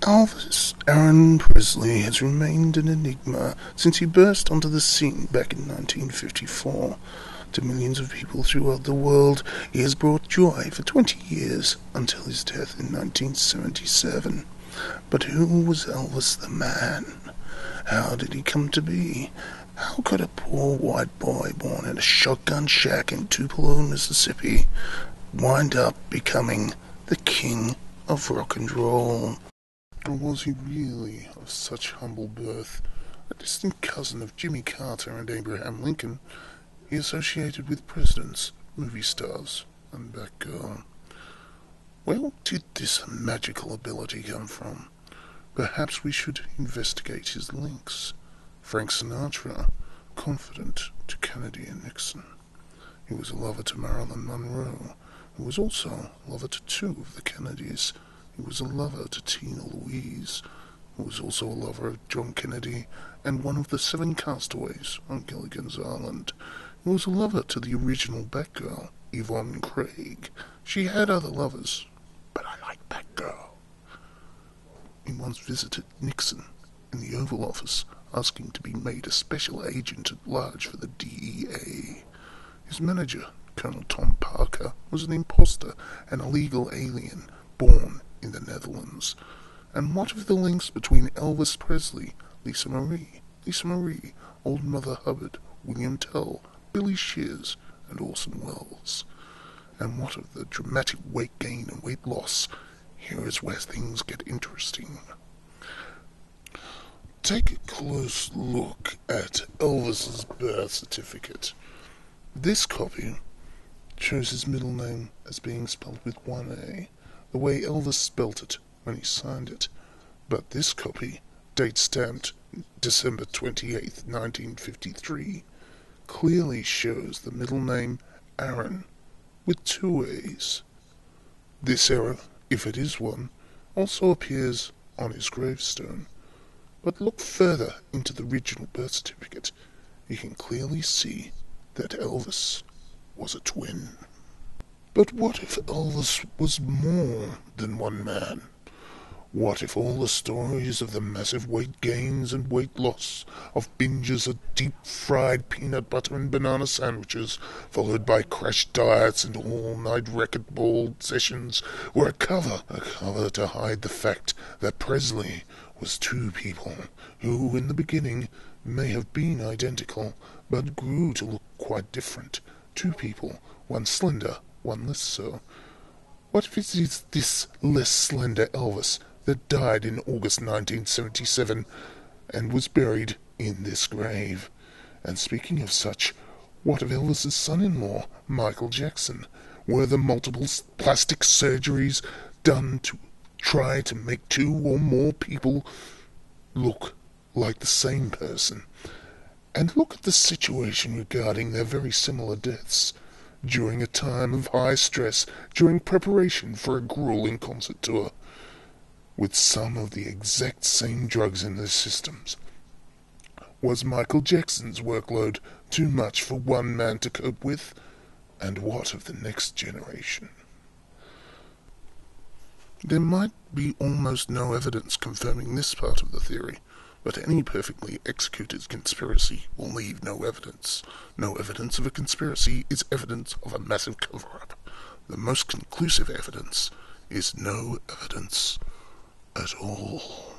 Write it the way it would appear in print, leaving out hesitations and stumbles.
Elvis Aaron Presley has remained an enigma since he burst onto the scene back in 1954. To millions of people throughout the world, he has brought joy for 20 years until his death in 1977. But who was Elvis the man? How did he come to be? How could a poor white boy born in a shotgun shack in Tupelo, Mississippi, wind up becoming the king of rock and roll? Or was he really of such humble birth, a distant cousin of Jimmy Carter and Abraham Lincoln? He associated with presidents, movie stars, and Batgirl. Where did this magical ability come from? Perhaps we should investigate his links. Frank Sinatra, confidant to Kennedy and Nixon. He was a lover to Marilyn Monroe, who was also a lover to two of the Kennedys. He was a lover to Tina Louise, who was also a lover of John Kennedy and one of the 7 castaways on Gilligan's Island. He was a lover to the original Batgirl, Yvonne Craig. She had other lovers, but I like Batgirl. He once visited Nixon in the Oval Office, asking to be made a special agent at large for the DEA. His manager, Colonel Tom Parker, was an imposter, an illegal alien, born in the Netherlands. And what of the links between Elvis Presley, Lisa Marie, Old Mother Hubbard, William Tell, Billy Shears, and Orson Welles? And what of the dramatic weight gain and weight loss? Here is where things get interesting. Take a close look at Elvis's birth certificate. This copy shows his middle name as being spelled with one A, the way Elvis spelt it when he signed it. But this copy, date stamped December 28th, 1953, clearly shows the middle name Aaron with 2 A's. This error, if it is one, also appears on his gravestone. But look further into the original birth certificate. You can clearly see that Elvis was a twin. But what if Elvis was more than one man? What if all the stories of the massive weight gains and weight loss, of binges of deep-fried peanut butter and banana sandwiches, followed by crash diets and all-night racquetball sessions, were a cover to hide the fact that Presley was 2 people who, in the beginning, may have been identical, but grew to look quite different. 2 people, one slender, one less so. What if it is this less slender Elvis that died in August 1977 and was buried in this grave? And speaking of such, what of Elvis's son-in-law, Michael Jackson? Were the multiple plastic surgeries done to try to make 2 or more people look like the same person? And look at the situation regarding their very similar deaths. During a time of high stress, during preparation for a grueling concert tour, with some of the exact same drugs in their systems. Was Michael Jackson's workload too much for one man to cope with? And what of the next generation? There might be almost no evidence confirming this part of the theory, but any perfectly executed conspiracy will leave no evidence. No evidence of a conspiracy is evidence of a massive cover-up. The most conclusive evidence is no evidence at all.